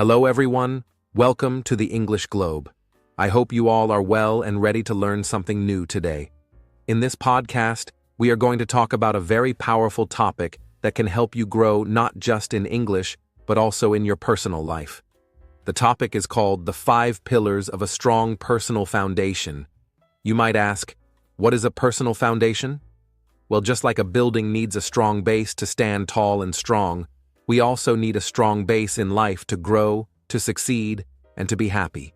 Hello everyone, welcome to the English Globe. I hope you all are well and ready to learn something new today. In this podcast, we are going to talk about a very powerful topic that can help you grow not just in English, but also in your personal life. The topic is called the 5 pillars of a strong personal foundation. You might ask, what is a personal foundation? Well, just like a building needs a strong base to stand tall and strong, we also need a strong base in life to grow, to succeed, and to be happy.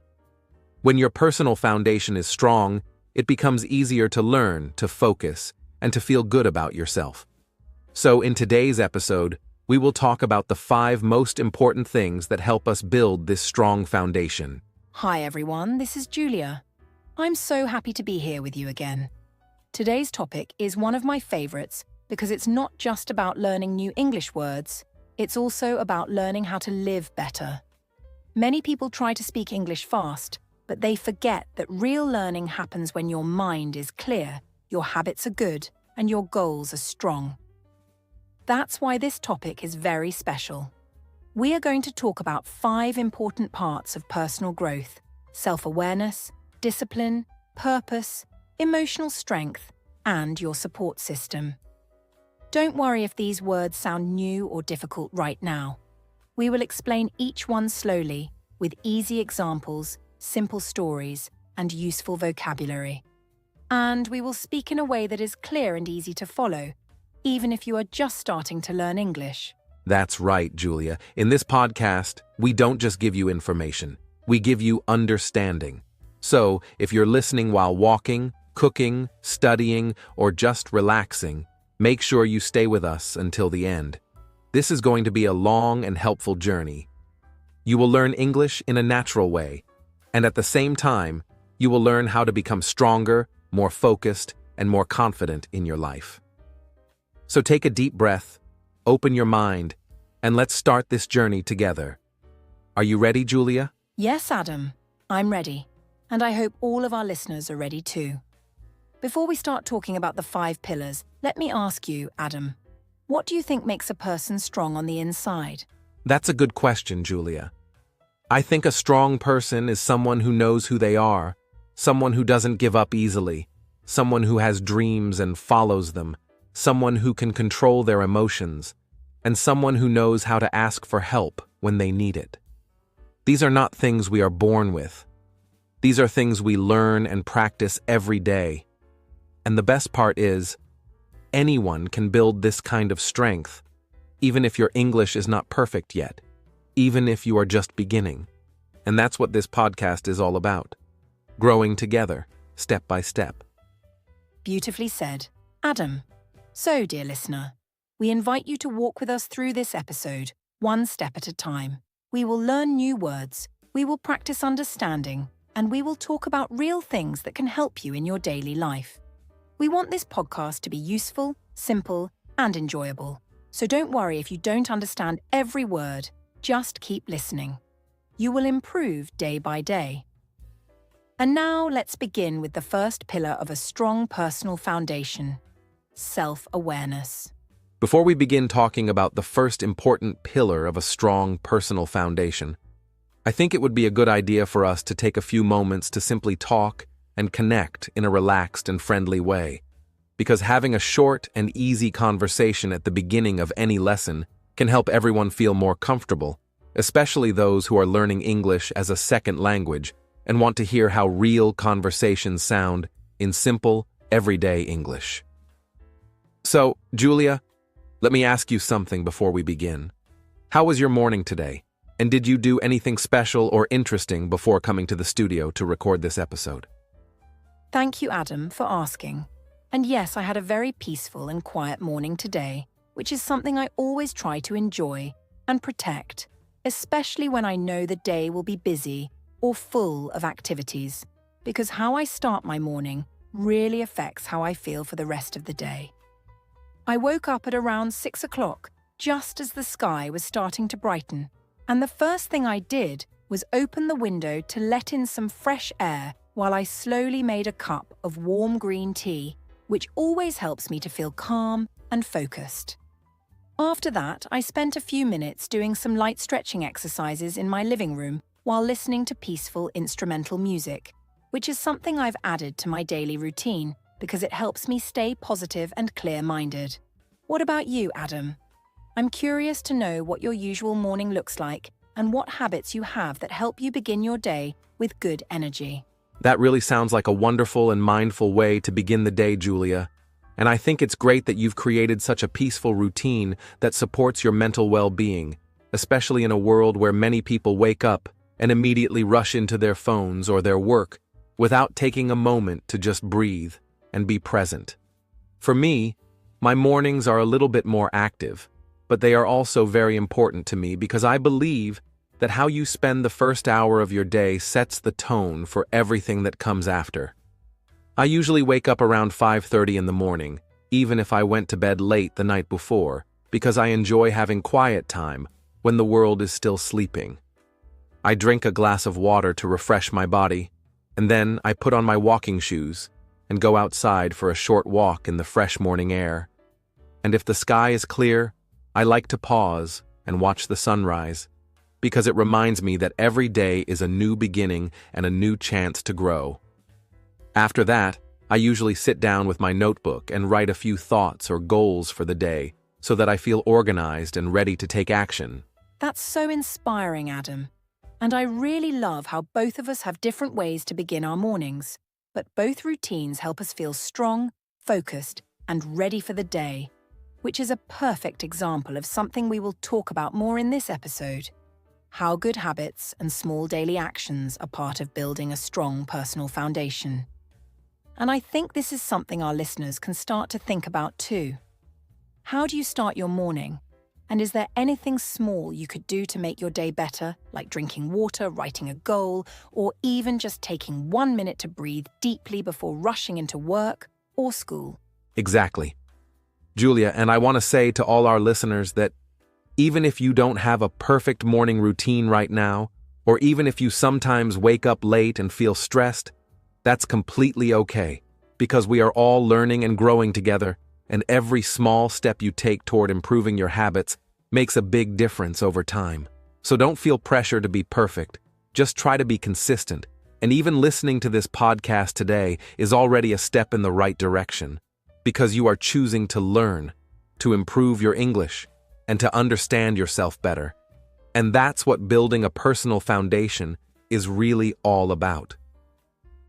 When your personal foundation is strong, it becomes easier to learn, to focus, and to feel good about yourself. So in today's episode, we will talk about the 5 most important things that help us build this strong foundation. Hi everyone, this is Julia. I'm so happy to be here with you again. Today's topic is one of my favorites because it's not just about learning new English words, it's also about learning how to live better. Many people try to speak English fast, but they forget that real learning happens when your mind is clear, your habits are good, and your goals are strong. That's why this topic is very special. We are going to talk about 5 important parts of personal growth: self-awareness, discipline, purpose, emotional strength, and your support system. Don't worry if these words sound new or difficult right now. We will explain each one slowly, with easy examples, simple stories, and useful vocabulary. And we will speak in a way that is clear and easy to follow, even if you are just starting to learn English. That's right, Julia. In this podcast, we don't just give you information, we give you understanding. So, if you're listening while walking, cooking, studying, or just relaxing, make sure you stay with us until the end. This is going to be a long and helpful journey. You will learn English in a natural way, and at the same time, you will learn how to become stronger, more focused, and more confident in your life. So take a deep breath, open your mind, and let's start this journey together. Are you ready, Julia? Yes, Adam, I'm ready, and I hope all of our listeners are ready too. Before we start talking about the 5 pillars, let me ask you, Adam, what do you think makes a person strong on the inside? That's a good question, Julia. I think a strong person is someone who knows who they are, someone who doesn't give up easily, someone who has dreams and follows them, someone who can control their emotions, and someone who knows how to ask for help when they need it. These are not things we are born with. These are things we learn and practice every day. And the best part is, anyone can build this kind of strength, even if your English is not perfect yet, even if you are just beginning. And that's what this podcast is all about. Growing together, step by step. Beautifully said. Adam, so dear listener, we invite you to walk with us through this episode, one step at a time. We will learn new words, we will practice understanding, and we will talk about real things that can help you in your daily life. We want this podcast to be useful, simple, and enjoyable. So don't worry if you don't understand every word, just keep listening. You will improve day by day. And now let's begin with the first pillar of a strong personal foundation: self-awareness. Before we begin talking about the first important pillar of a strong personal foundation, I think it would be a good idea for us to take a few moments to simply talk and connect in a relaxed and friendly way. Because having a short and easy conversation at the beginning of any lesson can help everyone feel more comfortable, especially those who are learning English as a second language and want to hear how real conversations sound in simple, everyday English. So, Julia, let me ask you something before we begin. How was your morning today? And did you do anything special or interesting before coming to the studio to record this episode? Thank you, Adam, for asking. And yes, I had a very peaceful and quiet morning today, which is something I always try to enjoy and protect, especially when I know the day will be busy or full of activities, because how I start my morning really affects how I feel for the rest of the day. I woke up at around 6 o'clock, just as the sky was starting to brighten, and the first thing I did was open the window to let in some fresh air while I slowly made a cup of warm green tea, which always helps me to feel calm and focused. After that, I spent a few minutes doing some light stretching exercises in my living room while listening to peaceful instrumental music, which is something I've added to my daily routine because it helps me stay positive and clear-minded. What about you, Adam? I'm curious to know what your usual morning looks like and what habits you have that help you begin your day with good energy. That really sounds like a wonderful and mindful way to begin the day, Julia. And I think it's great that you've created such a peaceful routine that supports your mental well-being, especially in a world where many people wake up and immediately rush into their phones or their work without taking a moment to just breathe and be present. For me, my mornings are a little bit more active, but they are also very important to me because I believe that how you spend the first hour of your day sets the tone for everything that comes after. I usually wake up around 5:30 in the morning, even if I went to bed late the night before, because I enjoy having quiet time when the world is still sleeping. I drink a glass of water to refresh my body, and then I put on my walking shoes and go outside for a short walk in the fresh morning air. And if the sky is clear, I like to pause and watch the sunrise, because it reminds me that every day is a new beginning and a new chance to grow. After that, I usually sit down with my notebook and write a few thoughts or goals for the day so that I feel organized and ready to take action. That's so inspiring, Adam. And I really love how both of us have different ways to begin our mornings, but both routines help us feel strong, focused, and ready for the day, which is a perfect example of something we will talk about more in this episode: how good habits and small daily actions are part of building a strong personal foundation. And I think this is something our listeners can start to think about too. How do you start your morning? And is there anything small you could do to make your day better, like drinking water, writing a goal, or even just taking 1 minute to breathe deeply before rushing into work or school? Exactly. Julia, and I want to say to all our listeners that even if you don't have a perfect morning routine right now, or even if you sometimes wake up late and feel stressed, that's completely okay, because we are all learning and growing together, and every small step you take toward improving your habits makes a big difference over time. So don't feel pressure to be perfect. Just try to be consistent, and even listening to this podcast today is already a step in the right direction, because you are choosing to learn, to improve your English, and to understand yourself better. And that's what building a personal foundation is really all about.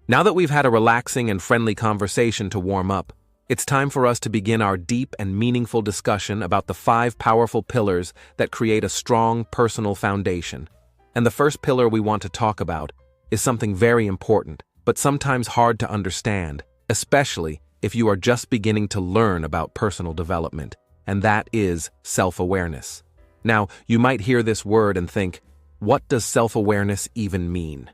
Now that we've had a relaxing and friendly conversation to warm up, it's time for us to begin our deep and meaningful discussion about the 5 powerful pillars that create a strong personal foundation. And the first pillar we want to talk about is something very important, but sometimes hard to understand, especially if you are just beginning to learn about personal development, and that is self-awareness. Now, you might hear this word and think, what does self-awareness even mean?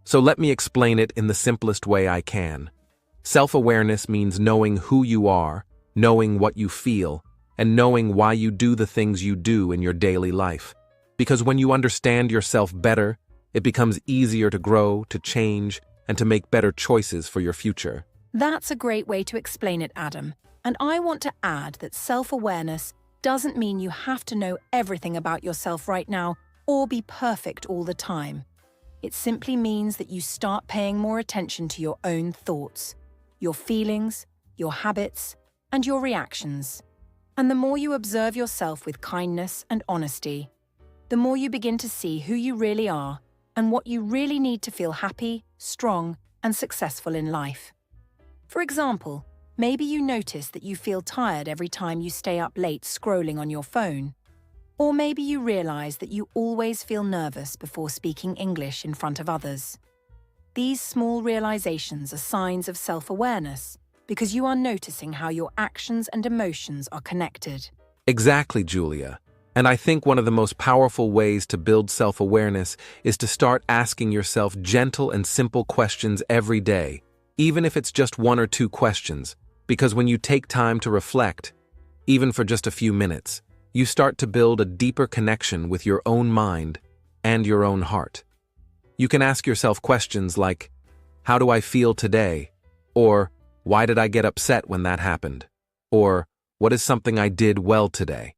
So let me explain it in the simplest way I can. Self-awareness means knowing who you are, knowing what you feel, and knowing why you do the things you do in your daily life. Because when you understand yourself better, it becomes easier to grow, to change, and to make better choices for your future. That's a great way to explain it, Adam. And I want to add that self-awareness doesn't mean you have to know everything about yourself right now or be perfect all the time. It simply means that you start paying more attention to your own thoughts, your feelings, your habits, and your reactions. And the more you observe yourself with kindness and honesty, the more you begin to see who you really are and what you really need to feel happy, strong, and successful in life. For example, maybe you notice that you feel tired every time you stay up late scrolling on your phone. Or maybe you realize that you always feel nervous before speaking English in front of others. These small realizations are signs of self-awareness because you are noticing how your actions and emotions are connected. Exactly, Julia. And I think one of the most powerful ways to build self-awareness is to start asking yourself gentle and simple questions every day, even if it's just 1 or 2 questions, because when you take time to reflect, even for just a few minutes, you start to build a deeper connection with your own mind and your own heart. You can ask yourself questions like, how do I feel today? Or, why did I get upset when that happened? Or, What is something I did well today?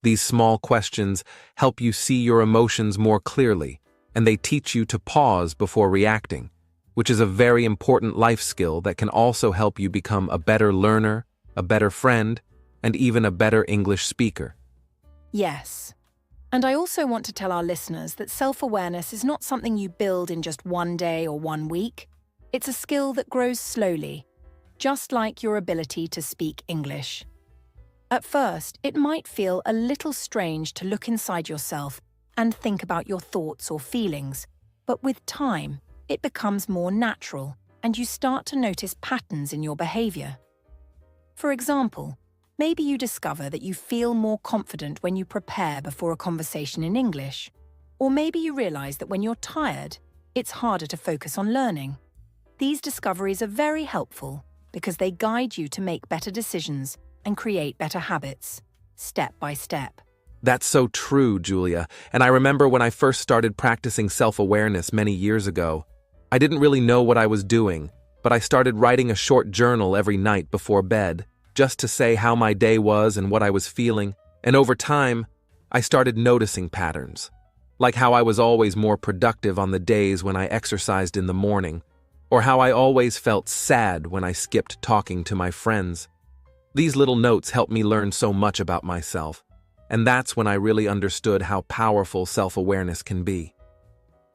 These small questions help you see your emotions more clearly, and they teach you to pause before reacting, which is a very important life skill that can also help you become a better learner, a better friend, and even a better English speaker. Yes. And I also want to tell our listeners that self-awareness is not something you build in just one day or one week. It's a skill that grows slowly, just like your ability to speak English. At first, it might feel a little strange to look inside yourself and think about your thoughts or feelings, but with time, it becomes more natural and you start to notice patterns in your behavior. For example, maybe you discover that you feel more confident when you prepare before a conversation in English. Or maybe you realize that when you're tired, it's harder to focus on learning. These discoveries are very helpful because they guide you to make better decisions and create better habits, step by step. That's so true, Julia. And I remember when I first started practicing self-awareness many years ago. I didn't really know what I was doing, but I started writing a short journal every night before bed, just to say how my day was and what I was feeling. And over time, I started noticing patterns, like how I was always more productive on the days when I exercised in the morning, or how I always felt sad when I skipped talking to my friends. These little notes helped me learn so much about myself, and that's when I really understood how powerful self-awareness can be.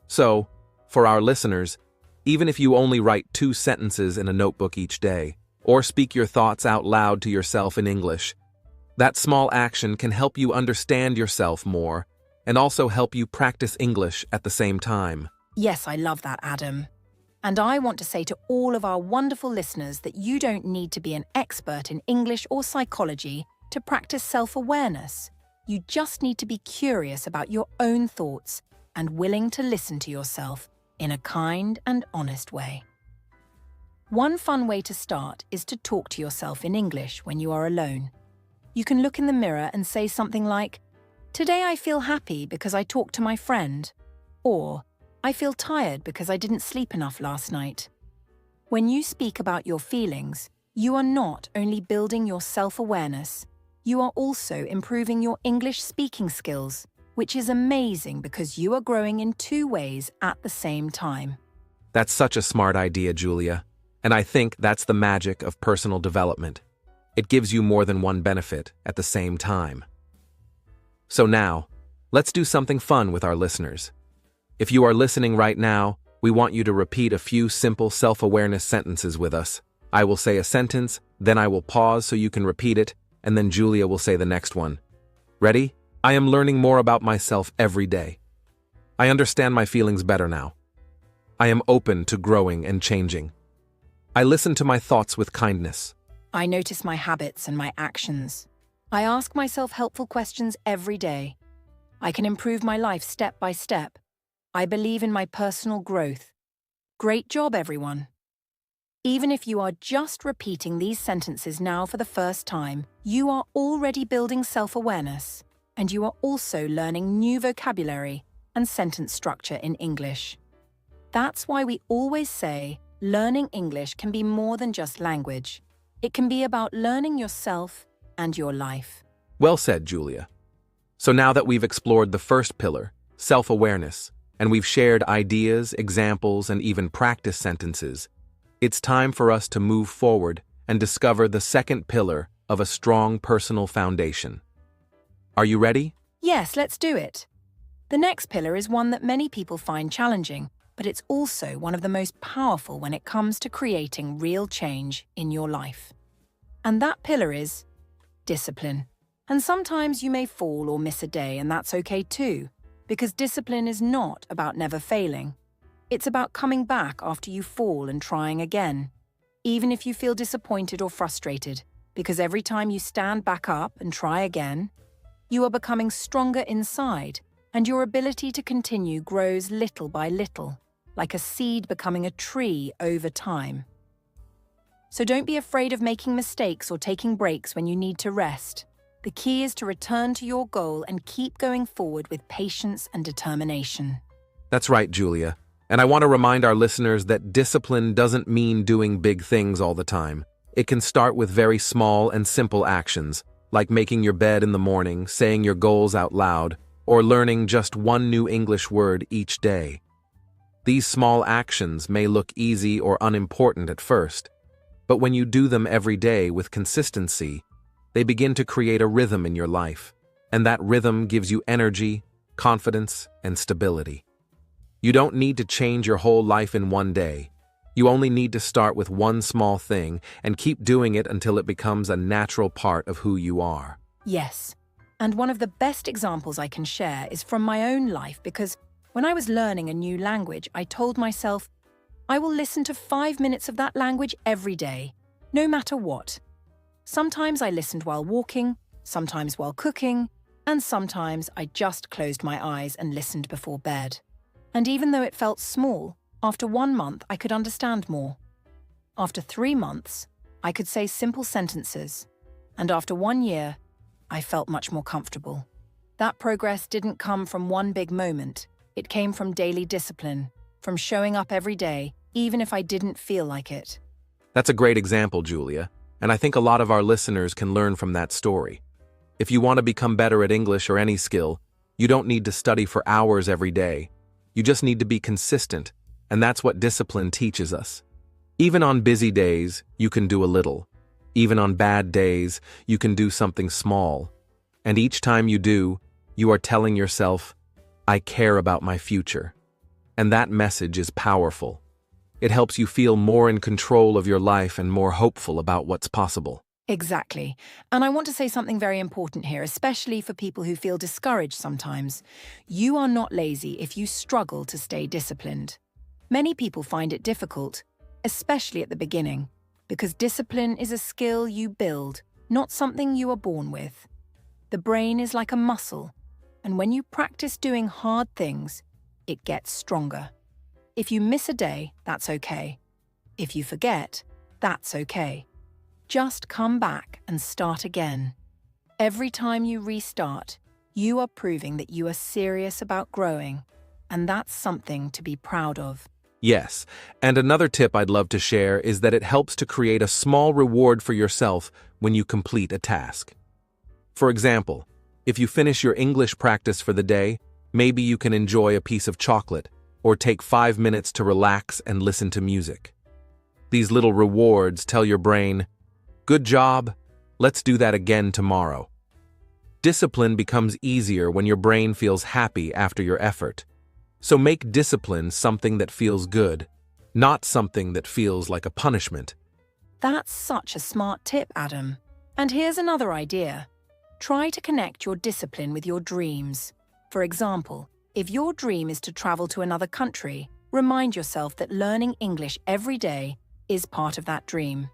So, for our listeners, even if you only write 2 sentences in a notebook each day, or speak your thoughts out loud to yourself in English, that small action can help you understand yourself more and also help you practice English at the same time. Yes, I love that, Adam. And I want to say to all of our wonderful listeners that you don't need to be an expert in English or psychology to practice self-awareness. You just need to be curious about your own thoughts and willing to listen to yourself in a kind and honest way. One fun way to start is to talk to yourself in English when you are alone. You can look in the mirror and say something like, "Today I feel happy because I talked to my friend," or "I feel tired because I didn't sleep enough last night." When you speak about your feelings, you are not only building your self-awareness, you are also improving your English speaking skills, which is amazing because you are growing in 2 ways at the same time. That's such a smart idea, Julia. And I think that's the magic of personal development. It gives you more than one benefit at the same time. So now, let's do something fun with our listeners. If you are listening right now, we want you to repeat a few simple self-awareness sentences with us. I will say a sentence, then I will pause so you can repeat it, and then Julia will say the next one. Ready? I am learning more about myself every day. I understand my feelings better now. I am open to growing and changing. I listen to my thoughts with kindness. I notice my habits and my actions. I ask myself helpful questions every day. I can improve my life step by step. I believe in my personal growth. Great job, everyone. Even if you are just repeating these sentences now for the first time, you are already building self-awareness, and you are also learning new vocabulary and sentence structure in English. That's why we always say, learning English can be more than just language. It can be about learning yourself and your life. Well said, Julia. So now that we've explored the first pillar, self-awareness, and we've shared ideas, examples, and even practice sentences, it's time for us to move forward and discover the second pillar of a strong personal foundation. Are you ready? Yes, let's do it. The next pillar is one that many people find challenging, but it's also one of the most powerful when it comes to creating real change in your life. And that pillar is discipline. And sometimes you may fall or miss a day, and that's okay too, because discipline is not about never failing. It's about coming back after you fall and trying again, even if you feel disappointed or frustrated, because every time you stand back up and try again, you are becoming stronger inside, and your ability to continue grows little by little, like a seed becoming a tree over time. So don't be afraid of making mistakes or taking breaks when you need to rest. The key is to return to your goal and keep going forward with patience and determination. That's right, Julia. And I want to remind our listeners that discipline doesn't mean doing big things all the time. It can start with very small and simple actions, like making your bed in the morning, saying your goals out loud, or learning just one new English word each day. These small actions may look easy or unimportant at first, but when you do them every day with consistency, they begin to create a rhythm in your life, and that rhythm gives you energy, confidence, and stability. You don't need to change your whole life in one day. You only need to start with one small thing and keep doing it until it becomes a natural part of who you are. Yes, and one of the best examples I can share is from my own life because when I was learning a new language, I told myself, I will listen to 5 minutes of that language every day, no matter what. Sometimes I listened while walking, sometimes while cooking, and sometimes I just closed my eyes and listened before bed. And even though it felt small, after 1 month I could understand more. After 3 months, I could say simple sentences. And after 1 year, I felt much more comfortable. That progress didn't come from one big moment. It came from daily discipline, from showing up every day, even if I didn't feel like it. That's a great example, Julia, and I think a lot of our listeners can learn from that story. If you want to become better at English or any skill, you don't need to study for hours every day. You just need to be consistent, and that's what discipline teaches us. Even on busy days, you can do a little. Even on bad days, you can do something small. And each time you do, you are telling yourself, I care about my future. And that message is powerful. It helps you feel more in control of your life and more hopeful about what's possible. Exactly. And I want to say something very important here, especially for people who feel discouraged sometimes. You are not lazy if you struggle to stay disciplined. Many people find it difficult, especially at the beginning, because discipline is a skill you build, not something you are born with. The brain is like a muscle, and when you practice doing hard things, it gets stronger. If you miss a day, that's okay. If you forget, that's okay. Just come back and start again. Every time you restart, you are proving that you are serious about growing, and that's something to be proud of. Yes, and another tip I'd love to share is that it helps to create a small reward for yourself when you complete a task. For example, if you finish your English practice for the day, maybe you can enjoy a piece of chocolate or take 5 minutes to relax and listen to music. These little rewards tell your brain, good job, let's do that again tomorrow. Discipline becomes easier when your brain feels happy after your effort. So make discipline something that feels good, not something that feels like a punishment. That's such a smart tip, Adam. And here's another idea. Try to connect your discipline with your dreams. For example, if your dream is to travel to another country, remind yourself that learning English every day is part of that dream.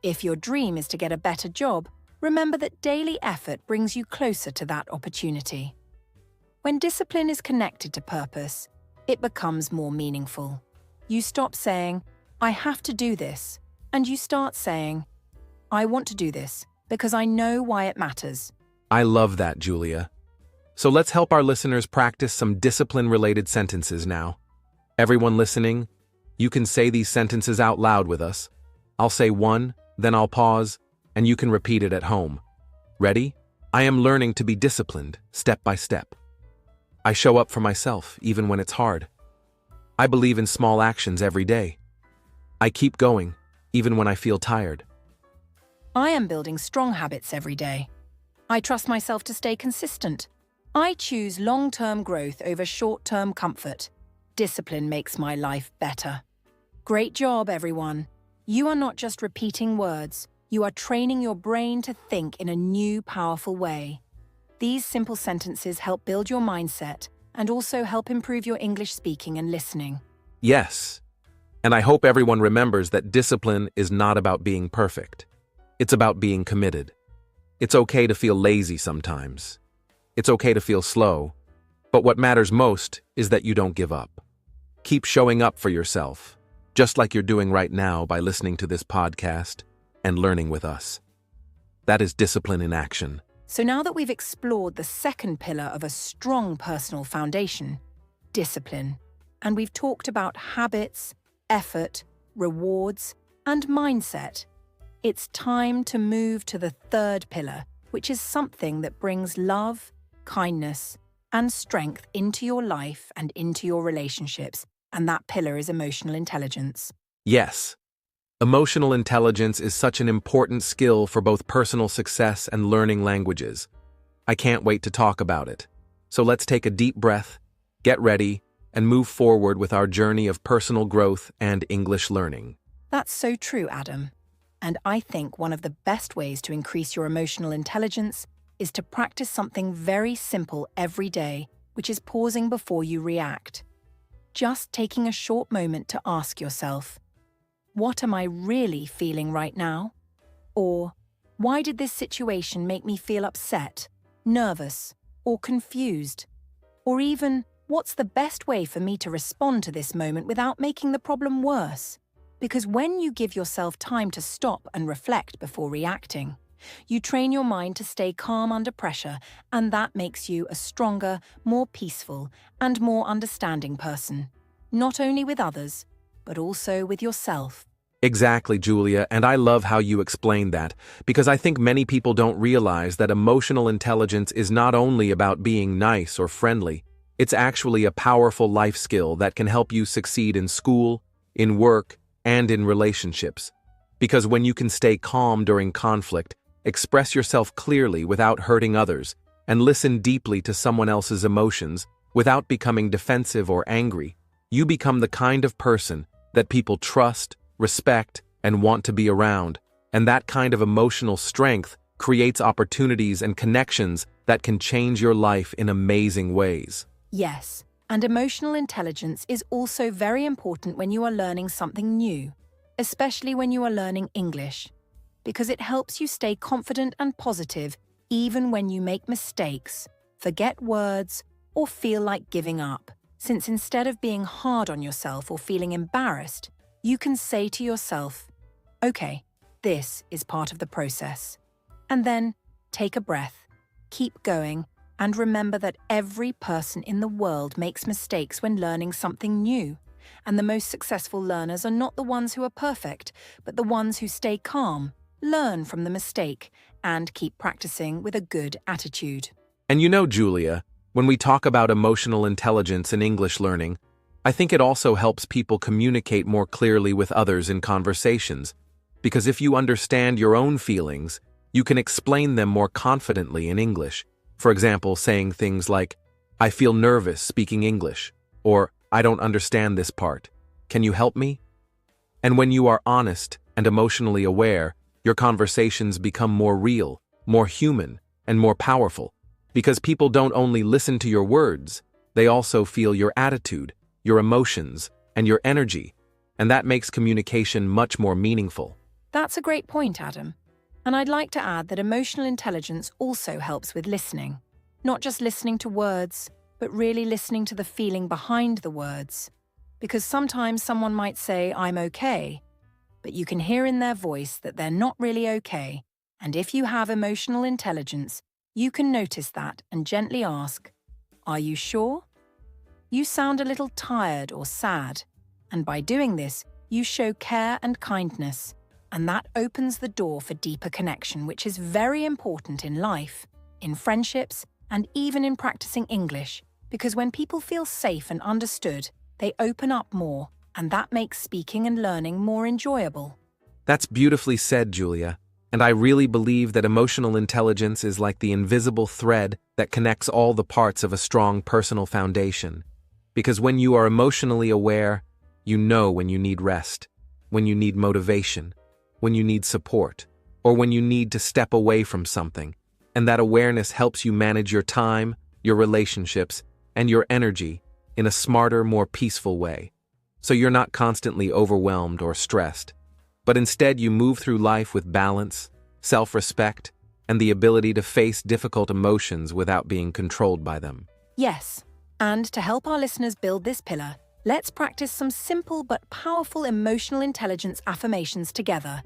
If your dream is to get a better job, remember that daily effort brings you closer to that opportunity. When discipline is connected to purpose, it becomes more meaningful. You stop saying, I have to do this, and you start saying, I want to do this because I know why it matters. I love that, Julia. So let's help our listeners practice some discipline-related sentences now. Everyone listening, you can say these sentences out loud with us. I'll say one, then I'll pause, and you can repeat it at home. Ready? I am learning to be disciplined, step by step. I show up for myself, even when it's hard. I believe in small actions every day. I keep going, even when I feel tired. I am building strong habits every day. I trust myself to stay consistent. I choose long-term growth over short-term comfort. Discipline makes my life better. Great job, everyone. You are not just repeating words. You are training your brain to think in a new, powerful way. These simple sentences help build your mindset and also help improve your English speaking and listening. Yes, and I hope everyone remembers that discipline is not about being perfect. It's about being committed. It's okay to feel lazy sometimes. It's okay to feel slow. But what matters most is that you don't give up. Keep showing up for yourself, just like you're doing right now by listening to this podcast and learning with us. That is discipline in action. So now that we've explored the second pillar of a strong personal foundation, discipline, and we've talked about habits, effort, rewards, and mindset, It's time to move to the third pillar, which is something that brings love, kindness, and strength into your life and into your relationships, and that pillar is emotional intelligence. Yes, emotional intelligence is such an important skill for both personal success and learning languages. I can't wait to talk about it. So let's take a deep breath, get ready, and move forward with our journey of personal growth and English learning. That's so true, Adam. And I think one of the best ways to increase your emotional intelligence is to practice something very simple every day, which is pausing before you react. Just taking a short moment to ask yourself, what am I really feeling right now? Or, why did this situation make me feel upset, nervous, or confused? Or even, what's the best way for me to respond to this moment without making the problem worse? Because when you give yourself time to stop and reflect before reacting, you train your mind to stay calm under pressure, and that makes you a stronger, more peaceful, and more understanding person, not only with others, but also with yourself. Exactly, Julia, and I love how you explained that, because I think many people don't realize that emotional intelligence is not only about being nice or friendly, it's actually a powerful life skill that can help you succeed in school, in work, and in relationships. Because when you can stay calm during conflict, express yourself clearly without hurting others, and listen deeply to someone else's emotions without becoming defensive or angry, you become the kind of person that people trust, respect, and want to be around. And that kind of emotional strength creates opportunities and connections that can change your life in amazing ways. Yes, and emotional intelligence is also very important when you are learning something new, especially when you are learning English, because it helps you stay confident and positive even when you make mistakes, forget words, or feel like giving up. Since instead of being hard on yourself or feeling embarrassed, you can say to yourself, okay, this is part of the process. And then take a breath, keep going, and remember that every person in the world makes mistakes when learning something new. And the most successful learners are not the ones who are perfect, but the ones who stay calm, learn from the mistake, and keep practicing with a good attitude. And you know, Julia, when we talk about emotional intelligence in English learning, I think it also helps people communicate more clearly with others in conversations, because if you understand your own feelings, you can explain them more confidently in English. For example, saying things like, I feel nervous speaking English, or I don't understand this part. Can you help me? And when you are honest and emotionally aware, your conversations become more real, more human, and more powerful, because people don't only listen to your words, they also feel your attitude, your emotions, and your energy, and that makes communication much more meaningful. That's a great point, Adam. And I'd like to add that emotional intelligence also helps with listening. Not just listening to words, but really listening to the feeling behind the words. Because sometimes someone might say, I'm okay, but you can hear in their voice that they're not really okay. And if you have emotional intelligence, you can notice that and gently ask, are you sure? You sound a little tired or sad. And by doing this, you show care and kindness. And that opens the door for deeper connection, which is very important in life, in friendships, and even in practicing English, because when people feel safe and understood, they open up more, and that makes speaking and learning more enjoyable. That's beautifully said, Julia, and I really believe that emotional intelligence is like the invisible thread that connects all the parts of a strong personal foundation. Because when you are emotionally aware, you know when you need rest, when you need motivation, when you need support, or when you need to step away from something, and that awareness helps you manage your time, your relationships, and your energy in a smarter, more peaceful way. So you're not constantly overwhelmed or stressed, but instead you move through life with balance, self-respect, and the ability to face difficult emotions without being controlled by them. Yes, and to help our listeners build this pillar, let's practice some simple but powerful emotional intelligence affirmations together.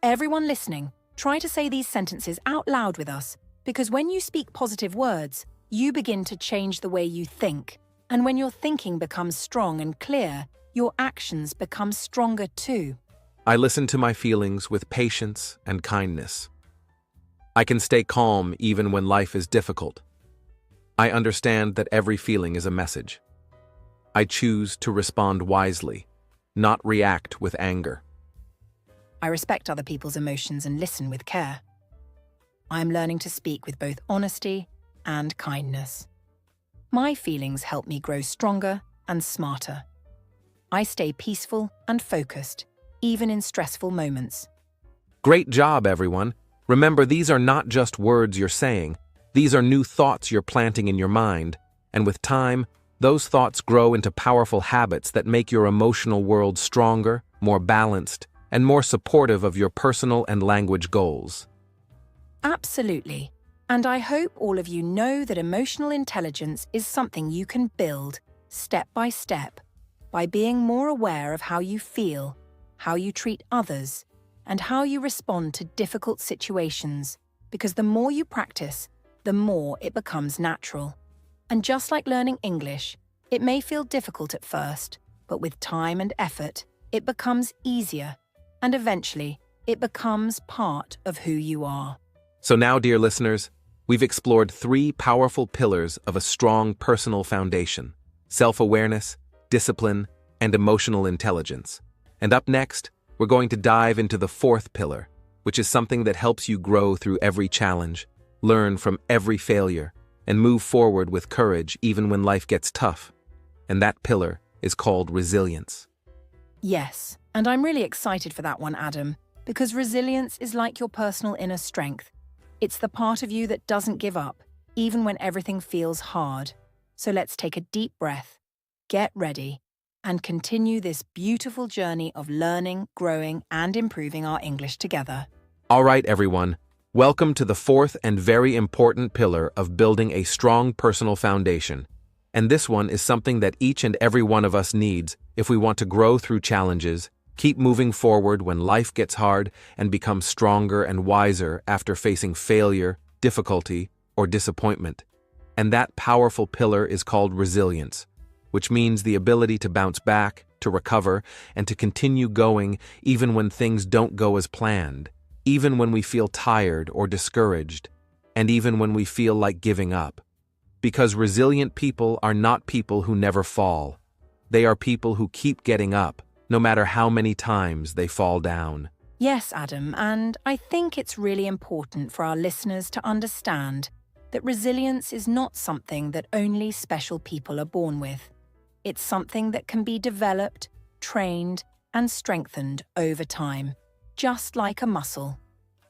Everyone listening, try to say these sentences out loud with us, because when you speak positive words, you begin to change the way you think. And when your thinking becomes strong and clear, your actions become stronger too. I listen to my feelings with patience and kindness. I can stay calm even when life is difficult. I understand that every feeling is a message. I choose to respond wisely, not react with anger. I respect other people's emotions and listen with care. I am learning to speak with both honesty and kindness. My feelings help me grow stronger and smarter. I stay peaceful and focused, even in stressful moments. Great job, everyone. Remember, these are not just words you're saying. These are new thoughts you're planting in your mind, and with time, those thoughts grow into powerful habits that make your emotional world stronger, more balanced, and more supportive of your personal and language goals. Absolutely. And I hope all of you know that emotional intelligence is something you can build step by step by being more aware of how you feel, how you treat others, and how you respond to difficult situations, because the more you practice, the more it becomes natural. And just like learning English, it may feel difficult at first, but with time and effort, it becomes easier, and eventually, it becomes part of who you are. So now, dear listeners, we've explored 3 powerful pillars of a strong personal foundation: self-awareness, discipline, and emotional intelligence. And up next, we're going to dive into the 4th pillar, which is something that helps you grow through every challenge, learn from every failure, and move forward with courage even when life gets tough. And that pillar is called resilience. Yes, and I'm really excited for that one, Adam, because resilience is like your personal inner strength. It's the part of you that doesn't give up, even when everything feels hard. So let's take a deep breath, get ready, and continue this beautiful journey of learning, growing, and improving our English together. All right, everyone. Welcome to the 4th and very important pillar of building a strong personal foundation. And this one is something that each and every one of us needs if we want to grow through challenges, keep moving forward when life gets hard, and become stronger and wiser after facing failure, difficulty, or disappointment. And that powerful pillar is called resilience, which means the ability to bounce back, to recover, and to continue going even when things don't go as planned, even when we feel tired or discouraged, and even when we feel like giving up. Because resilient people are not people who never fall. They are people who keep getting up, no matter how many times they fall down. Yes, Adam, and I think it's really important for our listeners to understand that resilience is not something that only special people are born with. It's something that can be developed, trained, and strengthened over time, just like a muscle.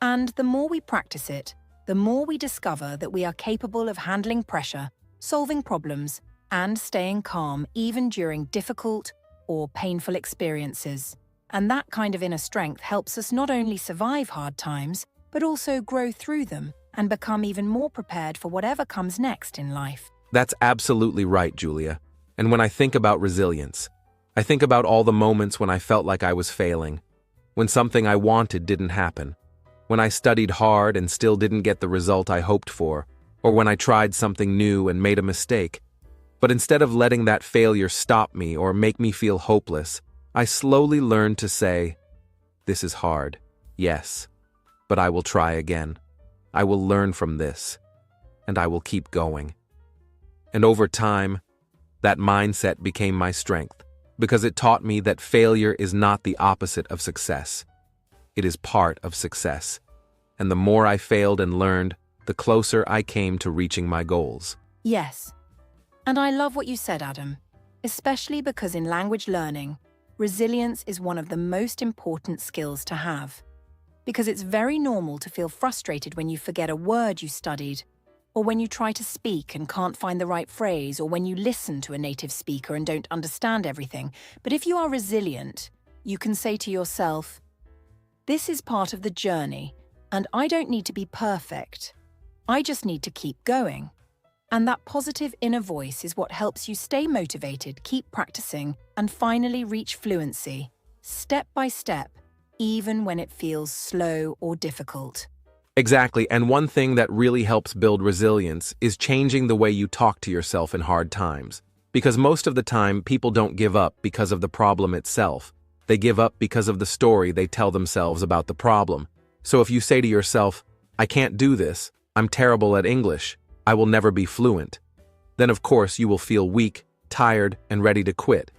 And the more we practice it, the more we discover that we are capable of handling pressure, solving problems, and staying calm even during difficult or painful experiences. And that kind of inner strength helps us not only survive hard times, but also grow through them and become even more prepared for whatever comes next in life. That's absolutely right, Julia. And when I think about resilience, I think about all the moments when I felt like I was failing, when something I wanted didn't happen, when I studied hard and still didn't get the result I hoped for, or when I tried something new and made a mistake. But instead of letting that failure stop me or make me feel hopeless, I slowly learned to say, "This is hard, yes, but I will try again. I will learn from this, and I will keep going." And over time, that mindset became my strength, because it taught me that failure is not the opposite of success. It is part of success. And the more I failed and learned, the closer I came to reaching my goals. Yes. And I love what you said, Adam, especially because in language learning, resilience is one of the most important skills to have. Because it's very normal to feel frustrated when you forget a word you studied, or when you try to speak and can't find the right phrase, or when you listen to a native speaker and don't understand everything. But if you are resilient, you can say to yourself, "This is part of the journey, and I don't need to be perfect. I just need to keep going." And that positive inner voice is what helps you stay motivated, keep practicing, and finally reach fluency, step by step, even when it feels slow or difficult. Exactly, and one thing that really helps build resilience is changing the way you talk to yourself in hard times. Because most of the time, people don't give up because of the problem itself. They give up because of the story they tell themselves about the problem. So if you say to yourself, "I can't do this, I'm terrible at English, I will never be fluent," then of course you will feel weak, tired, and ready to quit.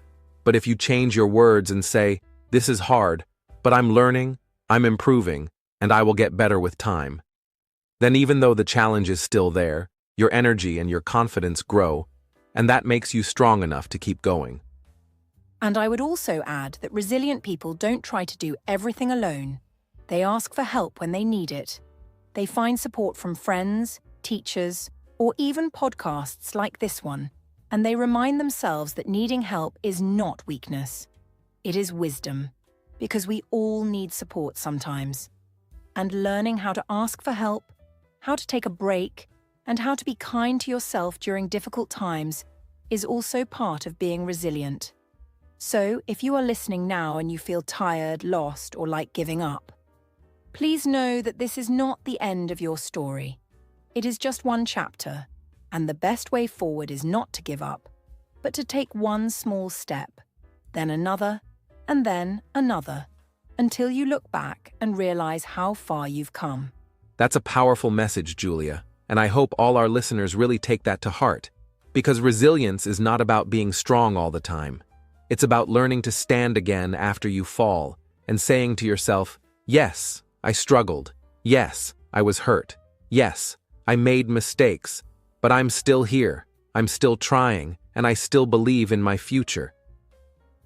But if you change your words and say, "This is hard, but I'm learning, I'm improving, and I will get better with time," then even though the challenge is still there, your energy and your confidence grow, and that makes you strong enough to keep going. And I would also add that resilient people don't try to do everything alone. They ask for help when they need it. They find support from friends, teachers, or even podcasts like this one, and they remind themselves that needing help is not weakness. It is wisdom, because we all need support sometimes. And learning how to ask for help, how to take a break, and how to be kind to yourself during difficult times is also part of being resilient. So, if you are listening now and you feel tired, lost, or like giving up, please know that this is not the end of your story. It is just one chapter, and the best way forward is not to give up, but to take one small step, then another, and then another, until you look back and realize how far you've come. That's a powerful message, Julia, and I hope all our listeners really take that to heart, because resilience is not about being strong all the time. It's about learning to stand again after you fall and saying to yourself, "Yes, I struggled. Yes, I was hurt. Yes, I made mistakes, but I'm still here. I'm still trying, and I still believe in my future."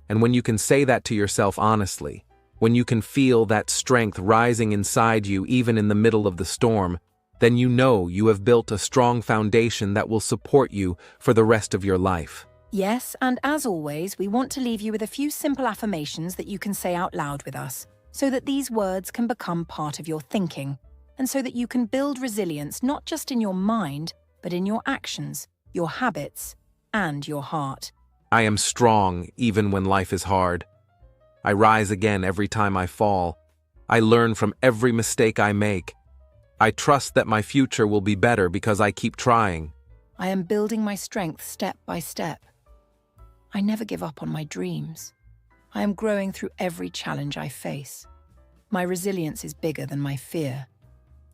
And when you can say that to yourself honestly, when you can feel that strength rising inside you even in the middle of the storm, then you know you have built a strong foundation that will support you for the rest of your life. Yes, and as always, we want to leave you with a few simple affirmations that you can say out loud with us, so that these words can become part of your thinking, and so that you can build resilience not just in your mind, but in your actions, your habits, and your heart. I am strong even when life is hard. I rise again every time I fall. I learn from every mistake I make. I trust that my future will be better because I keep trying. I am building my strength step by step. I never give up on my dreams. I am growing through every challenge I face. My resilience is bigger than my fear.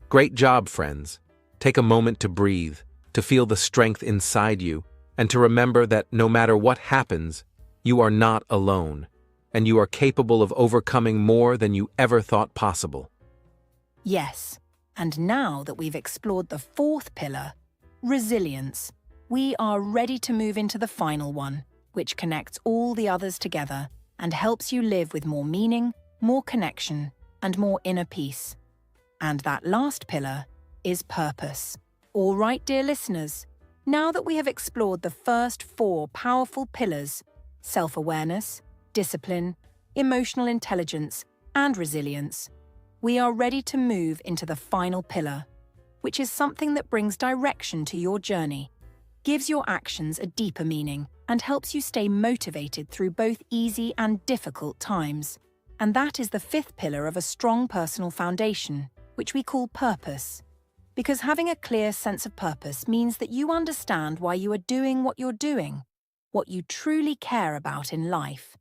Great job, friends. Take a moment to breathe, to feel the strength inside you, and to remember that no matter what happens, you are not alone, and you are capable of overcoming more than you ever thought possible. Yes, and now that we've explored the fourth pillar, resilience, we are ready to move into the final one, which connects all the others together and helps you live with more meaning, more connection, and more inner peace. And that last pillar is purpose. All right, dear listeners, now that we have explored the first four powerful pillars, self-awareness, discipline, emotional intelligence, and resilience, we are ready to move into the final pillar, which is something that brings direction to your journey, gives your actions a deeper meaning, and helps you stay motivated through both easy and difficult times. And that is the fifth pillar of a strong personal foundation, which we call purpose. Because having a clear sense of purpose means that you understand why you are doing what you're doing, what you truly care about in life,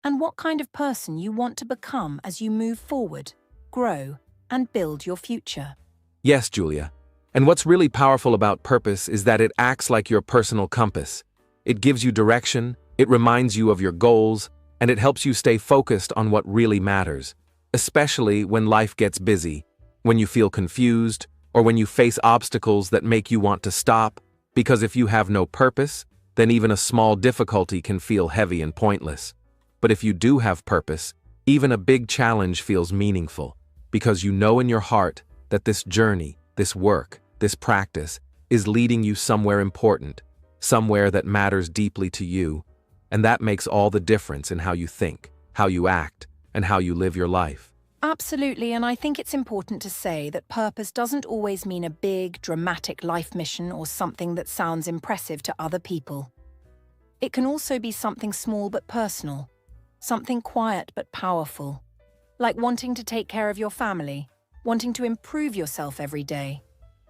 and what kind of person you want to become as you move forward, grow, and build your future. Yes, Julia. And what's really powerful about purpose is that it acts like your personal compass. It gives you direction, it reminds you of your goals, and it helps you stay focused on what really matters, especially when life gets busy, when you feel confused, or when you face obstacles that make you want to stop, because if you have no purpose, then even a small difficulty can feel heavy and pointless. But if you do have purpose, even a big challenge feels meaningful, because you know in your heart that this journey, this work, this practice is leading you somewhere important, somewhere that matters deeply to you, and that makes all the difference in how you think, how you act, and how you live your life. Absolutely, and I think it's important to say that purpose doesn't always mean a big, dramatic life mission or something that sounds impressive to other people. It can also be something small but personal, something quiet but powerful, like wanting to take care of your family, wanting to improve yourself every day,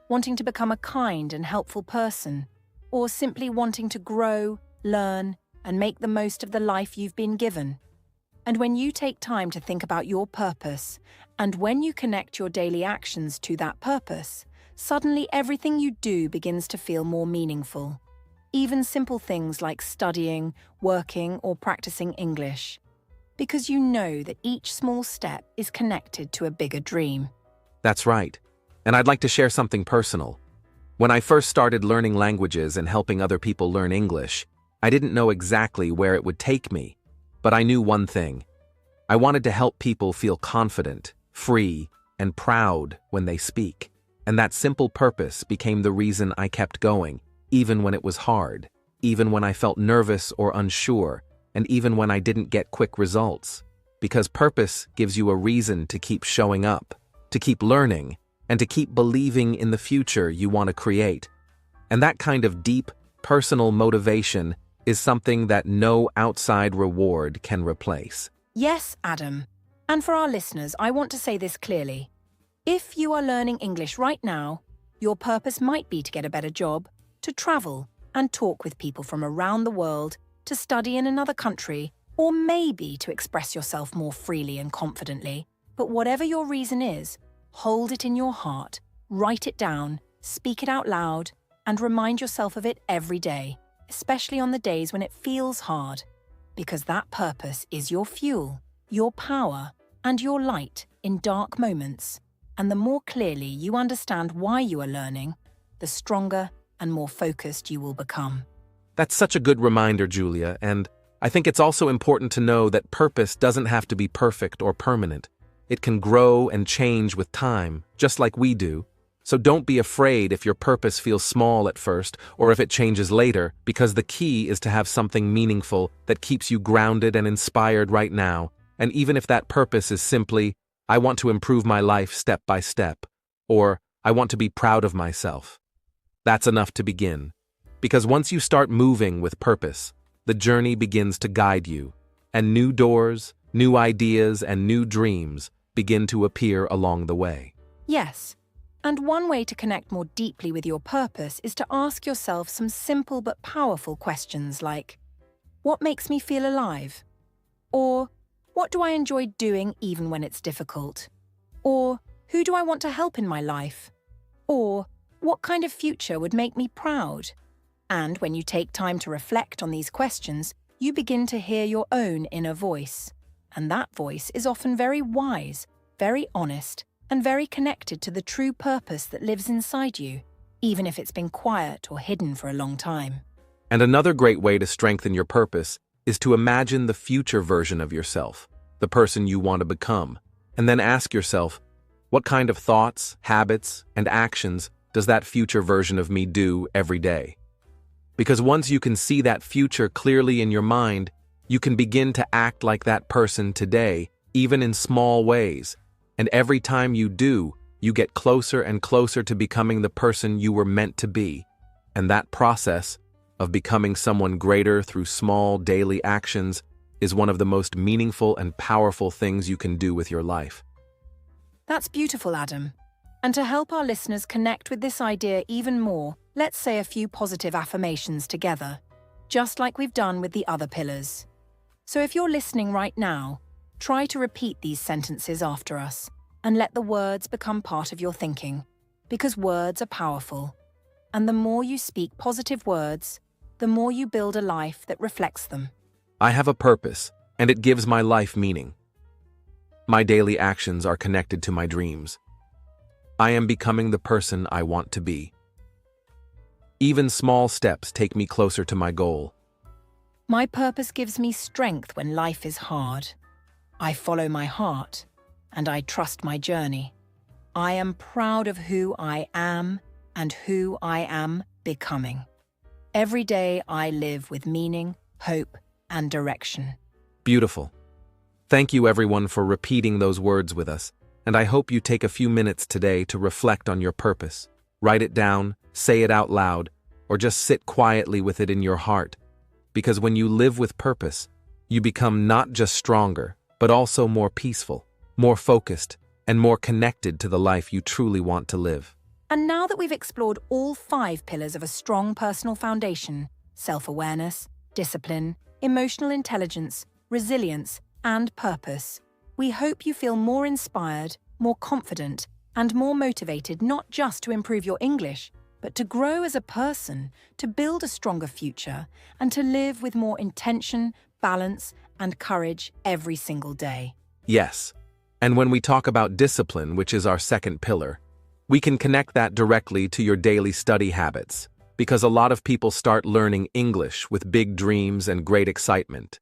wanting to become a kind and helpful person, or simply wanting to grow, learn, and make the most of the life you've been given. And when you take time to think about your purpose, and when you connect your daily actions to that purpose, suddenly everything you do begins to feel more meaningful. Even simple things like studying, working, or practicing English. Because you know that each small step is connected to a bigger dream. That's right. And I'd like to share something personal. When I first started learning languages and helping other people learn English, I didn't know exactly where it would take me. But I knew one thing. I wanted to help people feel confident, free, and proud when they speak. And that simple purpose became the reason I kept going, even when it was hard, even when I felt nervous or unsure, and even when I didn't get quick results. Because purpose gives you a reason to keep showing up, to keep learning, and to keep believing in the future you want to create. And that kind of deep, personal motivation is something that no outside reward can replace. Yes, Adam. And for our listeners, I want to say this clearly. If you are learning English right now, your purpose might be to get a better job, to travel and talk with people from around the world, to study in another country, or maybe to express yourself more freely and confidently. But whatever your reason is, hold it in your heart, write it down, speak it out loud, and remind yourself of it every day, especially on the days when it feels hard, because that purpose is your fuel, your power, and your light in dark moments. And the more clearly you understand why you are learning, the stronger and more focused you will become. That's such a good reminder, Julia, and I think it's also important to know that purpose doesn't have to be perfect or permanent. It can grow and change with time, just like we do. So don't be afraid if your purpose feels small at first or if it changes later, because the key is to have something meaningful that keeps you grounded and inspired right now. And even if that purpose is simply, I want to improve my life step by step, or I want to be proud of myself. That's enough to begin. Because once you start moving with purpose, the journey begins to guide you, and new doors, new ideas, and new dreams begin to appear along the way. Yes. And one way to connect more deeply with your purpose is to ask yourself some simple but powerful questions like, what makes me feel alive? Or, what do I enjoy doing even when it's difficult? Or, who do I want to help in my life? Or, what kind of future would make me proud? And when you take time to reflect on these questions, you begin to hear your own inner voice. And that voice is often very wise, very honest, and very connected to the true purpose that lives inside you, even if it's been quiet or hidden for a long time. And another great way to strengthen your purpose is to imagine the future version of yourself, the person you want to become, and then ask yourself, what kind of thoughts, habits, and actions does that future version of me do every day? Because once you can see that future clearly in your mind, you can begin to act like that person today, even in small ways. And every time you do, you get closer and closer to becoming the person you were meant to be. And that process of becoming someone greater through small daily actions is one of the most meaningful and powerful things you can do with your life. That's beautiful, Adam. And to help our listeners connect with this idea even more, let's say a few positive affirmations together, just like we've done with the other pillars. So if you're listening right now, try to repeat these sentences after us and let the words become part of your thinking, because words are powerful. And the more you speak positive words, the more you build a life that reflects them. I have a purpose, and it gives my life meaning. My daily actions are connected to my dreams. I am becoming the person I want to be. Even small steps take me closer to my goal. My purpose gives me strength when life is hard. I follow my heart, and I trust my journey. I am proud of who I am and who I am becoming. Every day I live with meaning, hope, and direction. Beautiful. Thank you everyone for repeating those words with us, and I hope you take a few minutes today to reflect on your purpose. Write it down, say it out loud, or just sit quietly with it in your heart. Because when you live with purpose, you become not just stronger, but also more peaceful, more focused, and more connected to the life you truly want to live. And now that we've explored all 5 pillars of a strong personal foundation, self-awareness, discipline, emotional intelligence, resilience, and purpose. We hope you feel more inspired, more confident, and more motivated not just to improve your English, but to grow as a person, to build a stronger future, and to live with more intention, balance, and courage every single day. Yes. And when we talk about discipline, which is our second pillar, we can connect that directly to your daily study habits, because a lot of people start learning English with big dreams and great excitement,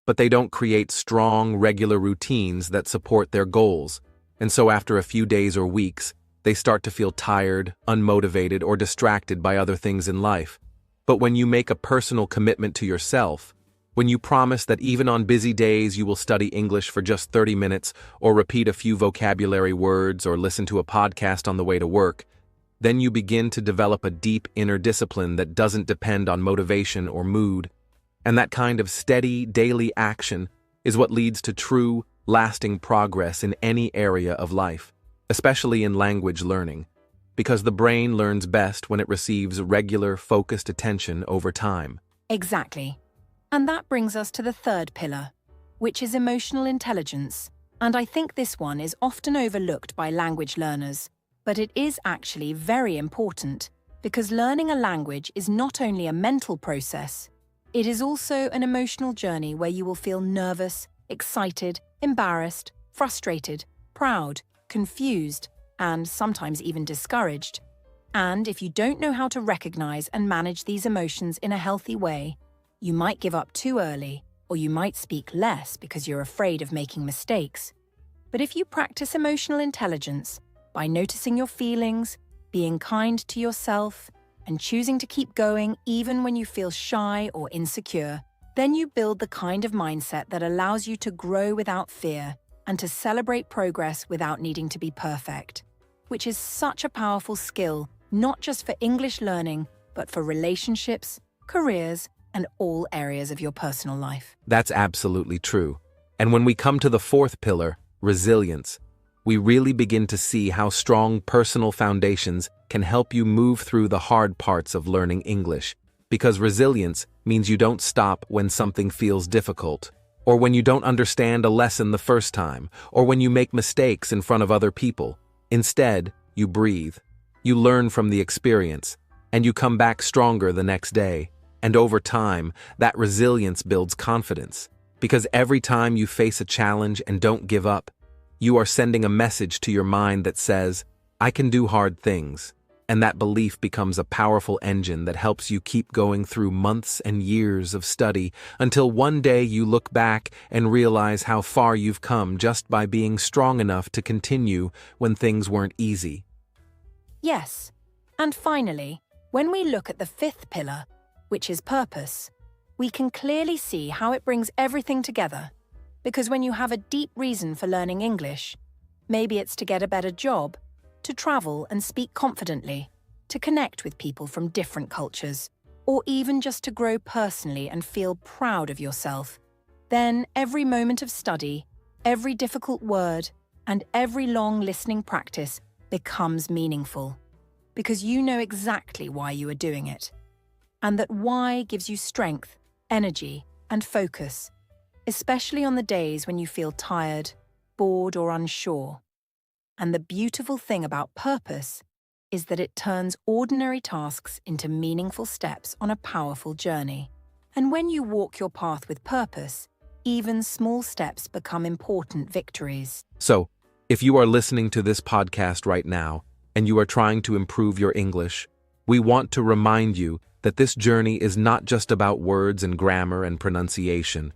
but they don't create strong, regular routines that support their goals, and so after a few days or weeks, they start to feel tired, unmotivated, or distracted by other things in life. But when you make a personal commitment to yourself, when you promise that even on busy days you will study English for just 30 minutes or repeat a few vocabulary words or listen to a podcast on the way to work, then you begin to develop a deep inner discipline that doesn't depend on motivation or mood. And that kind of steady, daily action is what leads to true, lasting progress in any area of life, especially in language learning, because the brain learns best when it receives regular, focused attention over time. Exactly. And that brings us to the third pillar, which is emotional intelligence. And I think this one is often overlooked by language learners, but it is actually very important because learning a language is not only a mental process, it is also an emotional journey where you will feel nervous, excited, embarrassed, frustrated, proud, confused, and sometimes even discouraged. And if you don't know how to recognize and manage these emotions in a healthy way, you might give up too early, or you might speak less because you're afraid of making mistakes. But if you practice emotional intelligence by noticing your feelings, being kind to yourself, and choosing to keep going even when you feel shy or insecure, then you build the kind of mindset that allows you to grow without fear and to celebrate progress without needing to be perfect, which is such a powerful skill, not just for English learning, but for relationships, careers, and all areas of your personal life. That's absolutely true. And when we come to the fourth pillar, resilience, we really begin to see how strong personal foundations can help you move through the hard parts of learning English. Because resilience means you don't stop when something feels difficult, or when you don't understand a lesson the first time, or when you make mistakes in front of other people. Instead, you breathe, you learn from the experience, and you come back stronger the next day. And over time, that resilience builds confidence, because every time you face a challenge and don't give up, you are sending a message to your mind that says, I can do hard things. And that belief becomes a powerful engine that helps you keep going through months and years of study until one day you look back and realize how far you've come just by being strong enough to continue when things weren't easy. Yes. And finally, when we look at the fifth pillar, which is purpose, we can clearly see how it brings everything together. Because when you have a deep reason for learning English, maybe it's to get a better job, to travel and speak confidently, to connect with people from different cultures, or even just to grow personally and feel proud of yourself, then every moment of study, every difficult word, and every long listening practice becomes meaningful. Because you know exactly why you are doing it. And that why gives you strength, energy, and focus, especially on the days when you feel tired, bored, or unsure. And the beautiful thing about purpose is that it turns ordinary tasks into meaningful steps on a powerful journey. And when you walk your path with purpose, even small steps become important victories. So, if you are listening to this podcast right now and you are trying to improve your English, we want to remind you that this journey is not just about words and grammar and pronunciation.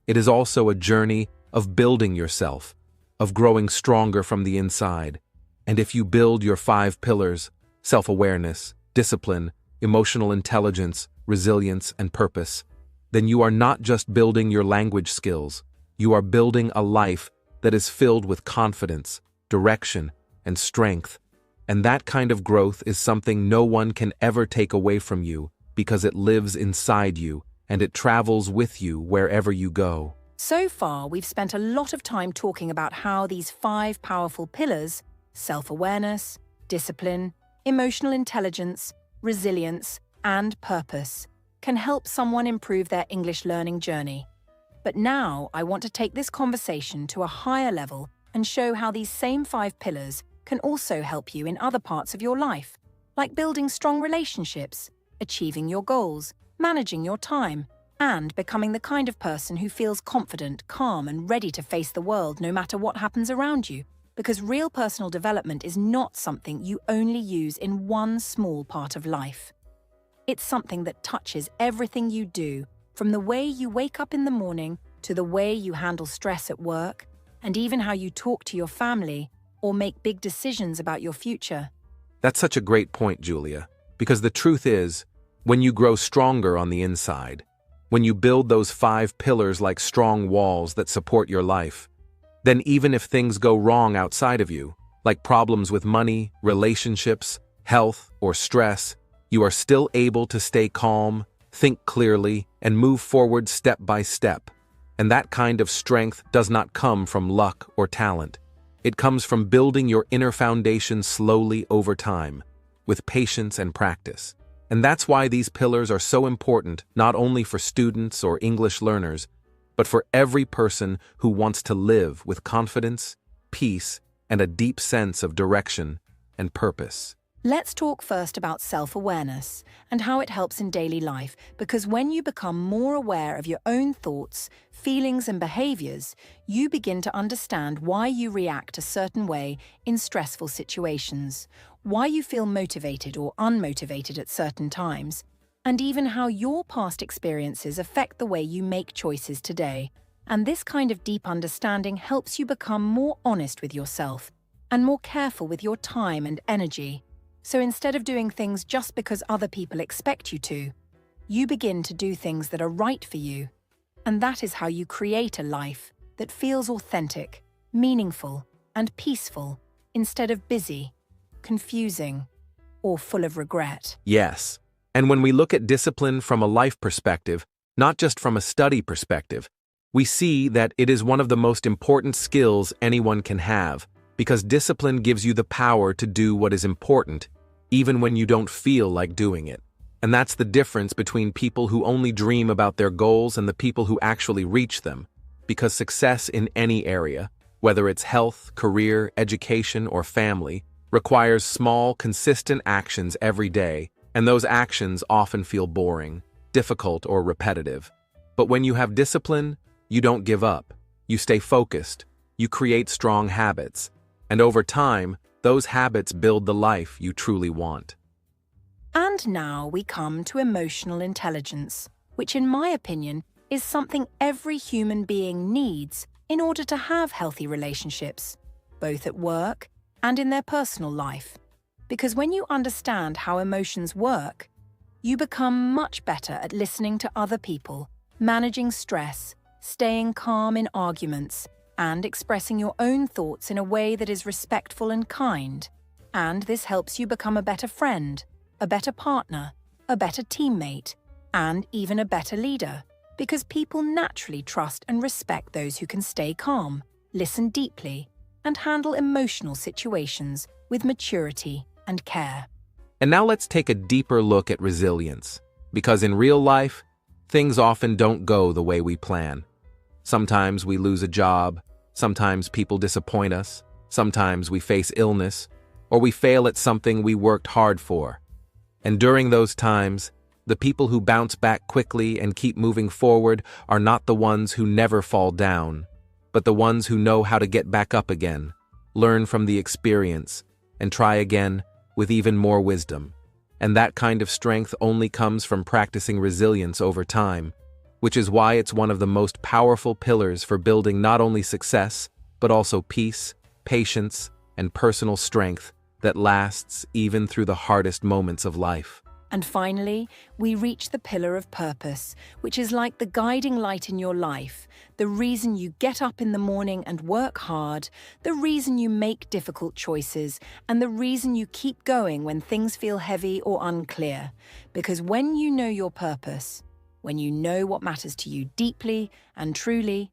It is also a journey of building yourself, of growing stronger from the inside. And if you build your 5 pillars, self-awareness, discipline, emotional intelligence, resilience, and purpose, then you are not just building your language skills, you are building a life that is filled with confidence, direction, and strength. And that kind of growth is something no one can ever take away from you because it lives inside you and it travels with you wherever you go. So far, we've spent a lot of time talking about how these 5 powerful pillars, self-awareness, discipline, emotional intelligence, resilience, and purpose, can help someone improve their English learning journey. But now I want to take this conversation to a higher level and show how these same 5 pillars can also help you in other parts of your life, like building strong relationships, achieving your goals, managing your time, and becoming the kind of person who feels confident, calm, and ready to face the world no matter what happens around you. Because real personal development is not something you only use in one small part of life. It's something that touches everything you do, from the way you wake up in the morning to the way you handle stress at work, and even how you talk to your family or make big decisions about your future. That's such a great point, Julia, because the truth is, when you grow stronger on the inside, when you build those 5 pillars like strong walls that support your life, then even if things go wrong outside of you, like problems with money, relationships, health, or stress, you are still able to stay calm, think clearly, and move forward step by step. And that kind of strength does not come from luck or talent. It comes from building your inner foundation slowly over time, with patience and practice. And that's why these pillars are so important, not only for students or English learners, but for every person who wants to live with confidence, peace, and a deep sense of direction and purpose. Let's talk first about self-awareness and how it helps in daily life, because when you become more aware of your own thoughts, feelings, and behaviors, you begin to understand why you react a certain way in stressful situations, why you feel motivated or unmotivated at certain times, and even how your past experiences affect the way you make choices today. And this kind of deep understanding helps you become more honest with yourself and more careful with your time and energy. So instead of doing things just because other people expect you to, you begin to do things that are right for you. And that is how you create a life that feels authentic, meaningful, and peaceful, instead of busy, confusing, or full of regret. Yes. And when we look at discipline from a life perspective, not just from a study perspective, we see that it is one of the most important skills anyone can have, because discipline gives you the power to do what is important, even when you don't feel like doing it. And that's the difference between people who only dream about their goals and the people who actually reach them, because success in any area, whether it's health, career, education, or family, requires small, consistent actions every day, and those actions often feel boring, difficult, or repetitive. But when you have discipline, you don't give up. You stay focused. You create strong habits. And over time, those habits build the life you truly want. And now we come to emotional intelligence, which in my opinion is something every human being needs in order to have healthy relationships, both at work and in their personal life. Because when you understand how emotions work, you become much better at listening to other people, managing stress, staying calm in arguments, and expressing your own thoughts in a way that is respectful and kind. And this helps you become a better friend, a better partner, a better teammate, and even a better leader, because people naturally trust and respect those who can stay calm, listen deeply, and handle emotional situations with maturity and care. And now let's take a deeper look at resilience, because in real life, things often don't go the way we plan. Sometimes we lose a job, sometimes people disappoint us, sometimes we face illness, or we fail at something we worked hard for. And during those times, the people who bounce back quickly and keep moving forward are not the ones who never fall down, but the ones who know how to get back up again, learn from the experience, and try again with even more wisdom. And that kind of strength only comes from practicing resilience over time, which is why it's one of the most powerful pillars for building not only success, but also peace, patience, and personal strength that lasts even through the hardest moments of life. And finally, we reach the pillar of purpose, which is like the guiding light in your life, the reason you get up in the morning and work hard, the reason you make difficult choices, and the reason you keep going when things feel heavy or unclear. Because when you know your purpose, when you know what matters to you deeply and truly,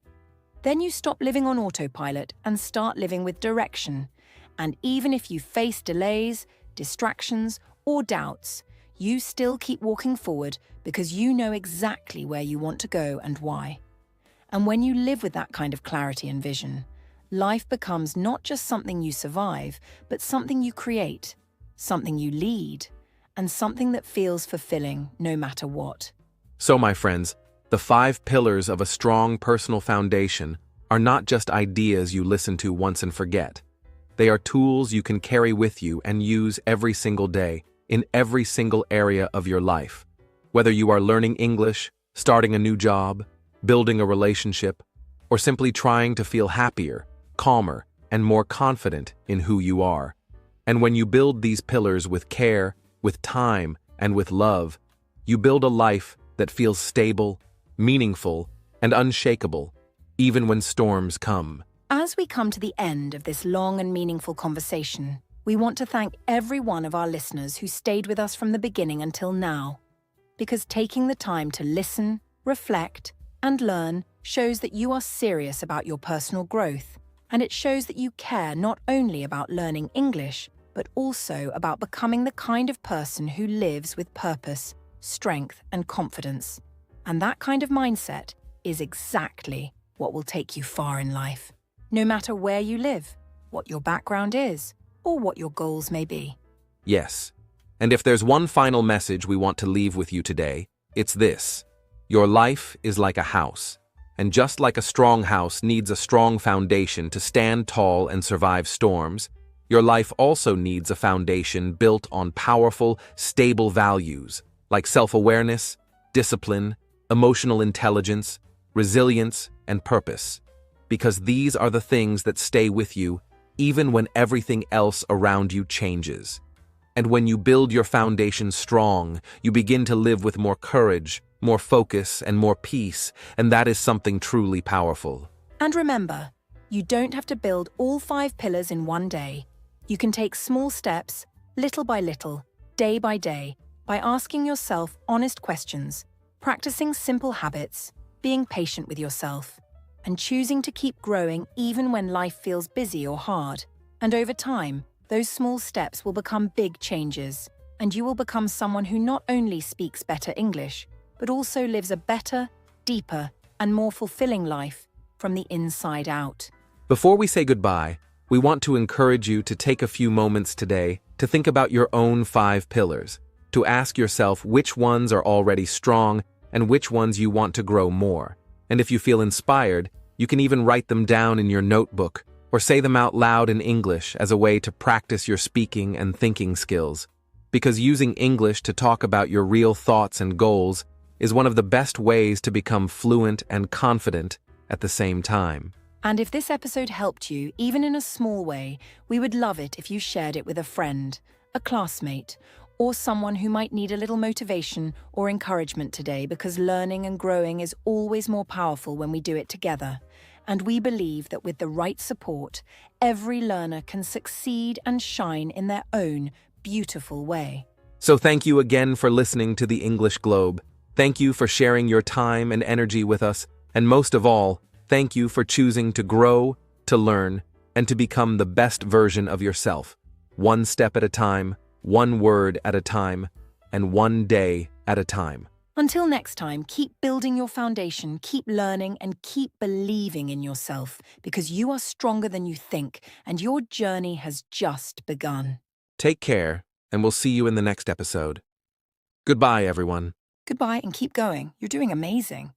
then you stop living on autopilot and start living with direction. And even if you face delays, distractions, or doubts, you still keep walking forward because you know exactly where you want to go and why. And when you live with that kind of clarity and vision, life becomes not just something you survive, but something you create, something you lead, and something that feels fulfilling no matter what. So, my friends, the 5 pillars of a strong personal foundation are not just ideas you listen to once and forget. They are tools you can carry with you and use every single day, in every single area of your life. Whether you are learning English, starting a new job, building a relationship, or simply trying to feel happier, calmer, and more confident in who you are. And when you build these pillars with care, with time, and with love, you build a life that feels stable, meaningful, and unshakable, even when storms come. As we come to the end of this long and meaningful conversation, we want to thank every one of our listeners who stayed with us from the beginning until now. Because taking the time to listen, reflect, and learn shows that you are serious about your personal growth, and it shows that you care not only about learning English, but also about becoming the kind of person who lives with purpose, strength, and confidence. And that kind of mindset is exactly what will take you far in life, no matter where you live, what your background is, or what your goals may be. Yes. And if there's one final message we want to leave with you today, it's this. Your life is like a house. And just like a strong house needs a strong foundation to stand tall and survive storms, your life also needs a foundation built on powerful, stable values like self-awareness, discipline, emotional intelligence, resilience, and purpose. Because these are the things that stay with you even when everything else around you changes. And when you build your foundation strong, you begin to live with more courage, more focus, and more peace, and that is something truly powerful. And remember, you don't have to build all 5 pillars in one day. You can take small steps, little by little, day by day, by asking yourself honest questions, practicing simple habits, being patient with yourself, and choosing to keep growing even when life feels busy or hard. And over time, those small steps will become big changes, and you will become someone who not only speaks better English, but also lives a better, deeper, and more fulfilling life from the inside out. Before we say goodbye, we want to encourage you to take a few moments today to think about your own 5 pillars, to ask yourself which ones are already strong and which ones you want to grow more. And if you feel inspired, you can even write them down in your notebook or say them out loud in English as a way to practice your speaking and thinking skills. Because using English to talk about your real thoughts and goals is one of the best ways to become fluent and confident at the same time. And if this episode helped you, even in a small way, we would love it if you shared it with a friend, a classmate, or someone who might need a little motivation or encouragement today, because learning and growing is always more powerful when we do it together. And we believe that with the right support, every learner can succeed and shine in their own beautiful way. So thank you again for listening to the English Globe. Thank you for sharing your time and energy with us. And most of all, thank you for choosing to grow, to learn, and to become the best version of yourself. One step at a time, one word at a time, and one day at a time. Until next time, keep building your foundation, keep learning, and keep believing in yourself, because you are stronger than you think, and your journey has just begun. Take care, and we'll see you in the next episode. Goodbye, everyone. Goodbye and keep going. You're doing amazing.